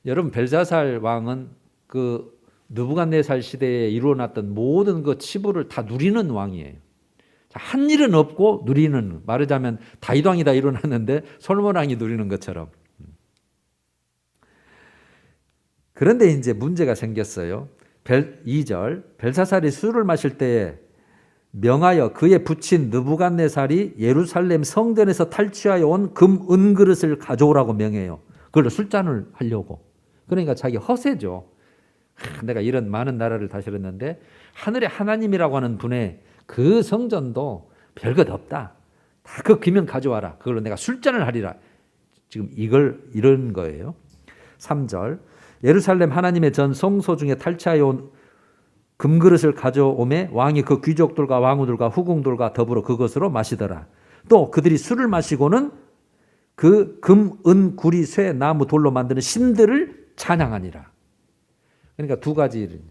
여러분 벨사살 왕은 그 느부갓네살 시대에 이루어놨던 모든 그 치부를 다 누리는 왕이에요. 한 일은 없고 누리는 말하자면 다윗 왕이 다 일어났는데 솔로몬 왕이 누리는 것처럼. 그런데 이제 문제가 생겼어요. 2절 벨사살이 술을 마실 때에 명하여 그의 부친 느부갓네살이 예루살렘 성전에서 탈취하여 온 금 은그릇을 가져오라고 명해요. 그걸로 술잔을 하려고. 그러니까 자기 허세죠. 내가 이런 많은 나라를 다스렸는데 하늘의 하나님이라고 하는 분의 그 성전도 별것 없다. 다 그 기면 가져와라. 그걸로 내가 술잔을 하리라. 지금 이런 거예요. 3절 예루살렘 하나님의 전 성소 중에 탈취하여 온 금그릇을 가져오매 왕이 그 귀족들과 왕후들과 후궁들과 더불어 그것으로 마시더라. 또 그들이 술을 마시고는 그 금, 은, 구리, 쇠, 나무, 돌로 만드는 신들을 찬양하니라. 그러니까 두 가지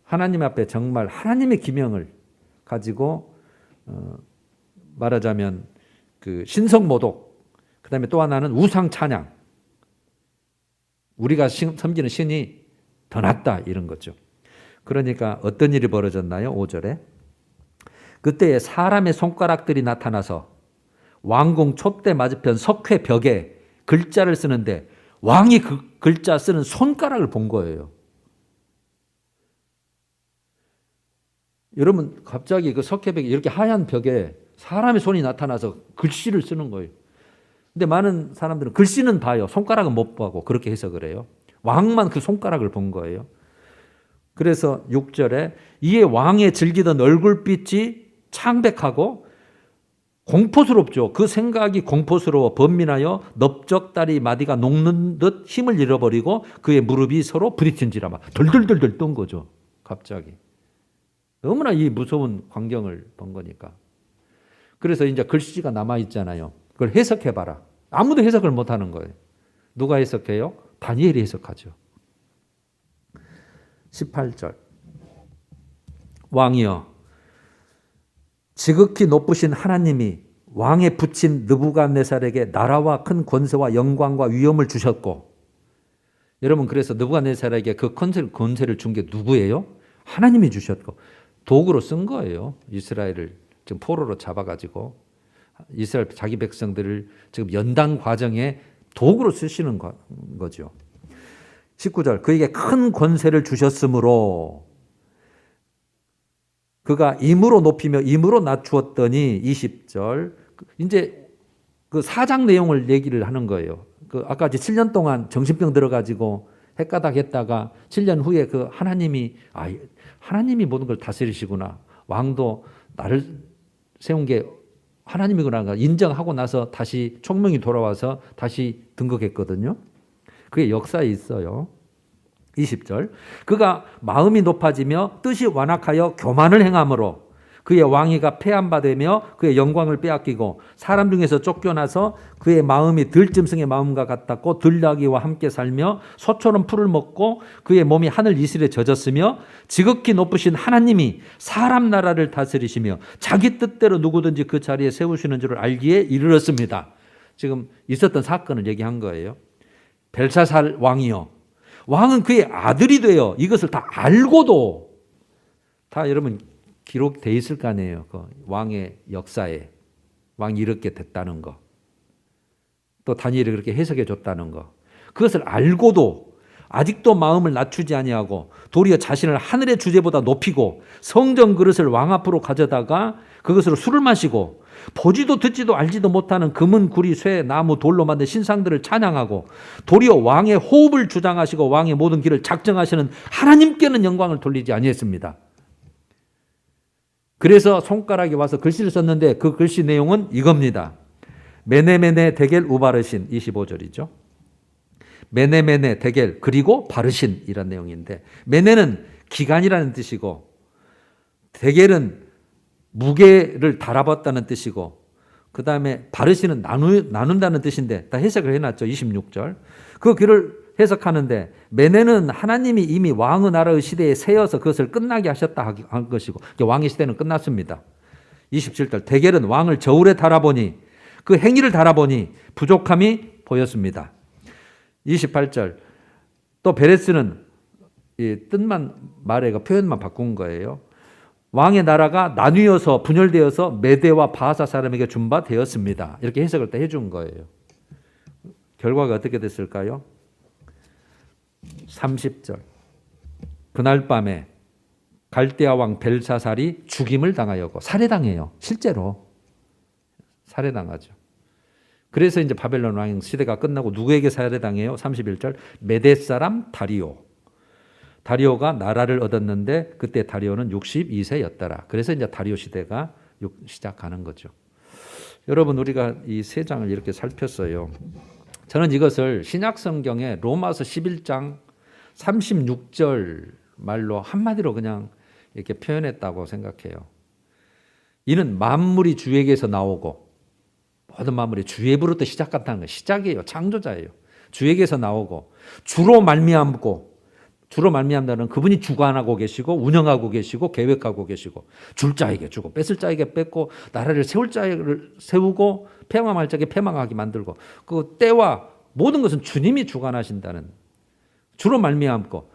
하나님 앞에 정말 하나님의 기명을 가지고 말하자면 그 신성모독, 그다음에 또 하나는 우상 찬양. 우리가 섬기는 신이 더 낫다 이런 거죠. 그러니까 어떤 일이 벌어졌나요? 5절에 그때에 사람의 손가락들이 나타나서 왕궁 촛대 맞은편 석회 벽에 글자를 쓰는데 왕이 그 글자 쓰는 손가락을 본 거예요. 여러분 갑자기 그 석회벽에 이렇게 하얀 벽에 사람의 손이 나타나서 글씨를 쓰는 거예요. 근데 많은 사람들은 글씨는 봐요. 손가락은 못 보고 그렇게 해석을 해요. 왕만 그 손가락을 본 거예요. 그래서 6절에 이에 왕의 즐기던 얼굴빛이 창백하고 공포스럽죠. 그 생각이 공포스러워 번민하여 넓적다리 마디가 녹는 듯 힘을 잃어버리고 그의 무릎이 서로 부딪힌지라 막 덜덜덜덜 떤 거죠. 갑자기. 너무나 이 무서운 광경을 본 거니까. 그래서 이제 글씨가 남아있잖아요. 그걸 해석해봐라. 아무도 해석을 못하는 거예요. 누가 해석해요? 다니엘이 해석하죠. 18절 왕이여 지극히 높으신 하나님이 왕의 부친 느부갓네살에게 나라와 큰 권세와 영광과 위엄을 주셨고 여러분 그래서 느부갓네살에게 그 권세를 준 게 누구예요? 하나님이 주셨고 도구로 쓴 거예요. 이스라엘을 지금 포로로 잡아가지고 이스라엘 자기 백성들을 지금 연단 과정에 도구로 쓰시는 거죠. 19절 그에게 큰 권세를 주셨으므로 그가 임으로 높이며 임으로 낮추었더니 20절 이제 그 사장 내용을 얘기를 하는 거예요. 그 아까 7년 동안 정신병 들어가지고 헷가닥 했다가 7년 후에 그 하나님이 모든 걸 다스리시구나. 왕도 나를 세운 게 하나님이구나 인정하고 나서 다시 총명이 돌아와서 다시 등극했거든요. 그게 역사에 있어요. 20절 그가 마음이 높아지며 뜻이 완악하여 교만을 행함으로 그의 왕위가 폐한바되며 그의 영광을 빼앗기고 사람 중에서 쫓겨나서 그의 마음이 들짐승의 마음과 같았고 들나귀와 함께 살며 소처럼 풀을 먹고 그의 몸이 하늘 이슬에 젖었으며 지극히 높으신 하나님이 사람 나라를 다스리시며 자기 뜻대로 누구든지 그 자리에 세우시는 줄을 알기에 이르렀습니다. 지금 있었던 사건을 얘기한 거예요. 벨사살 왕이요 왕은 그의 아들이 되어 이것을 다 알고도 다 여러분 기록되어 있을 거 아니에요. 그 왕의 역사에 왕이 이렇게 됐다는 거. 또 다니엘이 그렇게 해석해 줬다는 거. 그것을 알고도 아직도 마음을 낮추지 아니하고 도리어 자신을 하늘의 주제보다 높이고 성전 그릇을 왕 앞으로 가져다가 그것으로 술을 마시고 보지도 듣지도 알지도 못하는 금은 구리 쇠 나무 돌로 만든 신상들을 찬양하고 도리어 왕의 호흡을 주장하시고 왕의 모든 길을 작정하시는 하나님께는 영광을 돌리지 아니했습니다. 그래서 손가락에 와서 글씨를 썼는데 그 글씨 내용은 이겁니다. 메네메네 데겔 우바르신 25절이죠. 메네메네 데겔 그리고 바르신 이란 내용인데 메네는 기간이라는 뜻이고 데겔은 무게를 달아봤다는 뜻이고 그 다음에 바르시는 나눈다는 뜻인데 다 해석을 해놨죠. 26절. 그 글을 해석하는데 메네는 하나님이 이미 왕의 나라의 시대에 세워서 그것을 끝나게 하셨다 한 것이고 왕의 시대는 끝났습니다. 27절. 대겔은 왕을 저울에 달아보니 그 행위를 달아보니 부족함이 보였습니다. 28절. 또 베레스는 이 뜻만 말해가 표현만 바꾼 거예요. 왕의 나라가 나뉘어서 분열되어서 메대와 바하사 사람에게 준 바 되었습니다. 이렇게 해석을 다 해준 거예요. 결과가 어떻게 됐을까요? 30절. 그날 밤에 갈대아 왕 벨사살이 죽임을 당하였고 살해당해요. 실제로 살해당하죠. 그래서 이제 바벨론 왕 시대가 끝나고 누구에게 살해당해요? 31절. 메대 사람 다리오. 다리오가 나라를 얻었는데 그때 다리오는 62세였더라. 그래서 이제 다리오 시대가 시작하는 거죠. 여러분 우리가 이 세 장을 이렇게 살폈어요. 저는 이것을 신약 성경의 로마서 11장 36절 말로 한마디로 그냥 이렇게 표현했다고 생각해요. 이는 만물이 주에게서 나오고 모든 만물이 주의 부로부터 시작한다는 거예요. 시작이에요. 창조자예요. 주에게서 나오고 주로 말미암다는 그분이 주관하고 계시고 운영하고 계시고 계획하고 계시고 줄 자에게 주고 뺏을 자에게 뺏고 나라를 세울 자를 세우고 폐망할 자에게 폐망하게 만들고 그 때와 모든 것은 주님이 주관하신다는 주로 말미암고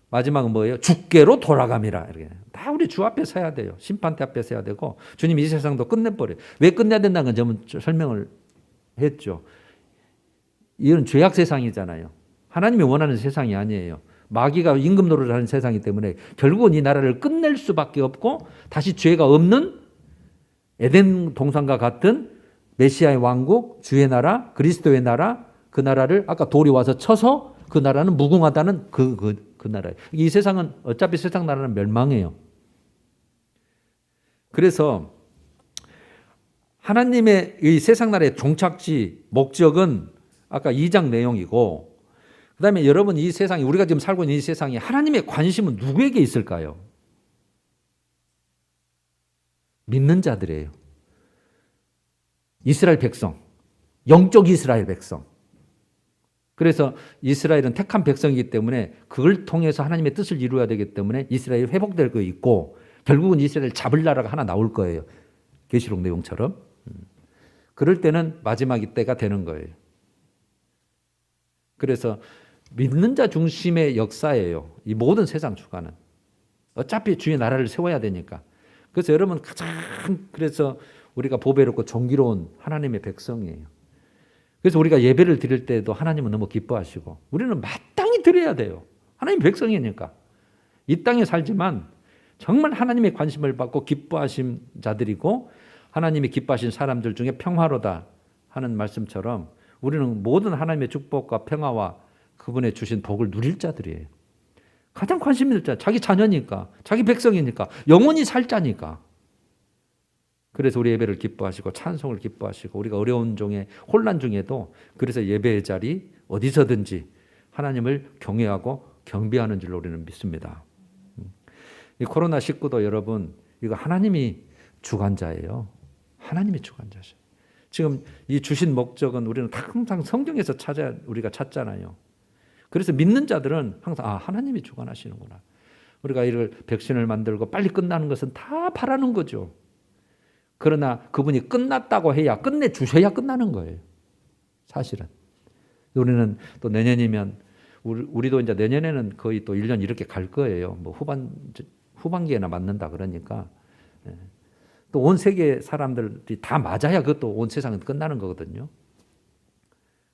마지막은 뭐예요? 주께로 돌아감이라. 이렇게 다 우리 주 앞에 서야 돼요. 심판대 앞에 서야 되고 주님이 이 세상도 끝내버려요. 왜 끝내야 된다는 건 저는 설명을 했죠. 이건 죄악 세상이잖아요. 하나님이 원하는 세상이 아니에요. 마귀가 임금 노릇을 하는 세상이기 때문에 결국은 이 나라를 끝낼 수밖에 없고 다시 죄가 없는 에덴 동산과 같은 메시아의 왕국, 주의 나라, 그리스도의 나라, 그 나라를 아까 돌이 와서 쳐서 그 나라는 무궁하다는 그 나라예요. 이 세상은 어차피 세상 나라는 멸망해요. 그래서 하나님의 이 세상 나라의 종착지, 목적은 아까 2장 내용이고 그 다음에 여러분 이 세상이 우리가 지금 살고 있는 이 세상에 하나님의 관심은 누구에게 있을까요? 믿는 자들이에요. 이스라엘 백성, 영적 이스라엘 백성. 그래서 이스라엘은 택한 백성이기 때문에 그걸 통해서 하나님의 뜻을 이루어야 되기 때문에 이스라엘이 회복될 거 있고 결국은 이스라엘 잡을 나라가 하나 나올 거예요. 계시록 내용처럼. 그럴 때는 마지막이 때가 되는 거예요. 그래서 믿는 자 중심의 역사예요. 이 모든 세상 주관은. 어차피 주의 나라를 세워야 되니까. 그래서 여러분 그래서 우리가 보배롭고 정기로운 하나님의 백성이에요. 그래서 우리가 예배를 드릴 때도 하나님은 너무 기뻐하시고 우리는 마땅히 드려야 돼요. 하나님 백성이니까. 이 땅에 살지만 정말 하나님의 관심을 받고 기뻐하신 자들이고 하나님이 기뻐하신 사람들 중에 평화로다 하는 말씀처럼 우리는 모든 하나님의 축복과 평화와 그분의 주신 복을 누릴 자들이에요. 가장 관심 있는 자, 자기 자녀니까, 자기 백성이니까, 영원히 살 자니까. 그래서 우리 예배를 기뻐하시고 찬송을 기뻐하시고 우리가 어려운 중에 혼란 중에도 그래서 예배의 자리 어디서든지 하나님을 경외하고 경배하는 줄로 우리는 믿습니다. 이 코로나19도 여러분 이거 하나님이 주관자예요. 하나님이 주관자죠. 지금 이 주신 목적은 우리는 항상 성경에서 우리가 찾잖아요. 그래서 믿는 자들은 항상 하나님이 주관하시는구나. 우리가 이를 백신을 만들고 빨리 끝나는 것은 다 바라는 거죠. 그러나 그분이 끝났다고 해야 끝내주셔야 끝나는 거예요. 사실은. 우리는 또 내년이면 우리도 이제 내년에는 거의 또 1년 이렇게 갈 거예요. 뭐 후반기에나 맞는다 그러니까. 또 온 세계 사람들이 다 맞아야 그것도 온 세상은 끝나는 거거든요.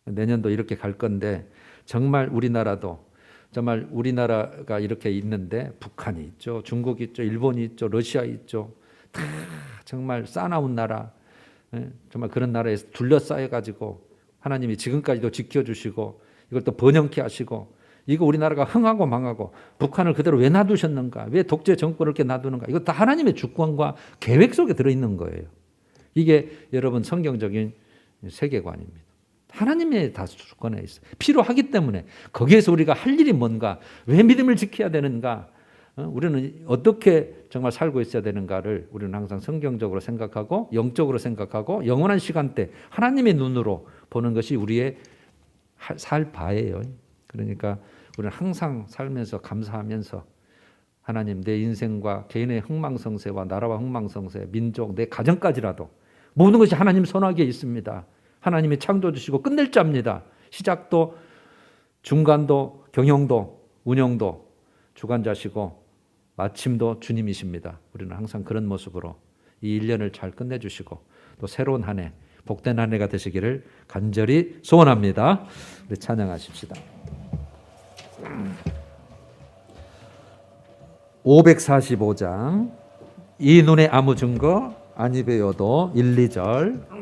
내년도 이렇게 갈 건데 정말 우리나라가 이렇게 있는데 북한이 있죠. 중국이 있죠. 일본이 있죠. 러시아 있죠. 다 정말 싸나운 나라, 정말 그런 나라에서 둘러싸여가지고 하나님이 지금까지도 지켜주시고 이걸 또 번영케 하시고 이거 우리나라가 흥하고 망하고 북한을 그대로 왜 놔두셨는가? 왜 독재 정권을 이렇게 놔두는가? 이거 다 하나님의 주권과 계획 속에 들어있는 거예요. 이게 여러분 성경적인 세계관입니다. 하나님의 다 주권에 있어요. 필요하기 때문에 거기에서 우리가 할 일이 뭔가? 왜 믿음을 지켜야 되는가? 우리는 어떻게 정말 살고 있어야 되는가를 우리는 항상 성경적으로 생각하고 영적으로 생각하고 영원한 시간대 하나님의 눈으로 보는 것이 우리의 살 바예요. 그러니까 우리는 항상 살면서 감사하면서 하나님, 내 인생과 개인의 흥망성쇠와 나라와 흥망성쇠, 민족, 내 가정까지라도 모든 것이 하나님 손아귀에 있습니다. 하나님이 창조주시고 끝낼 자입니다. 시작도 중간도 경영도 운영도 주관자시고 마침도 주님이십니다. 우리는 항상 그런 모습으로 이 1년을 잘 끝내주시고 또 새로운 한 해, 복된 한 해가 되시기를 간절히 소원합니다. 우리 찬양하십시다. 545장 이 눈에 아무 증거 아니 배워도 1, 2절.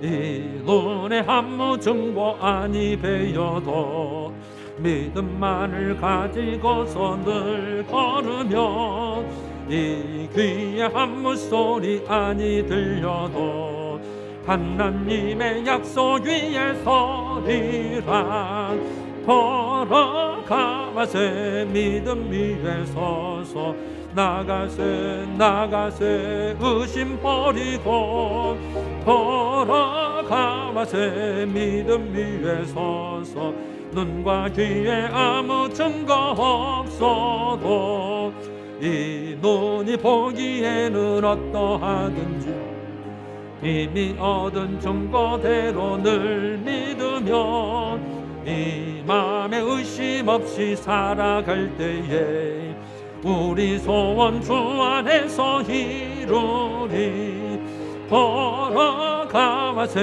이 눈에 아무 증거 아니 배워도 믿음만을 가지고서 늘 걸으며 이 귀에 아무 소리 아니 들려도 하나님의 약속 위에 서리라. 걸어가마세 믿음 위에 서서 나가세 의심 버리고 걸어가마세 믿음 위에 서서 눈과 귀에 아무 증거 없어도 이 눈이 보기에는 어떠하든지 이미 얻은 증거대로 늘 믿으며 이 맘에 의심 없이 살아갈 때에 우리 소원 주 안에서 이루리. 걸어가마세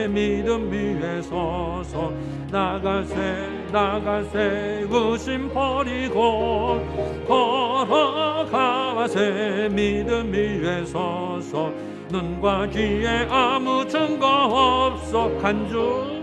믿음 위에 서서 나가세 의심 버리고 걸어가마세 믿음 위에 서서 눈과 귀에 아무 증거 없어 간주.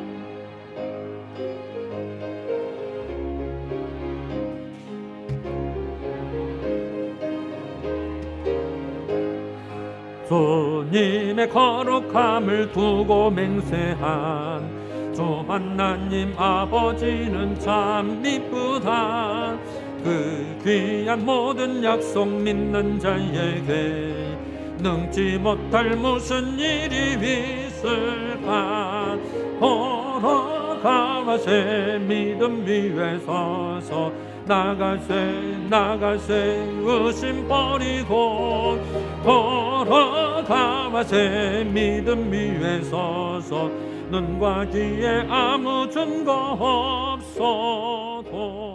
주님의 거룩함을 두고 맹세한 주 하나님 아버지는 참 이쁘다. 그 귀한 모든 약속 믿는 자에게 능지 못할 무슨 일이 있을까. 걸어가마세 믿음 위에 서서 나가세 의심 버리고 걸어가마세 믿음 위에 서서 눈과 귀에 아무 증거 없어도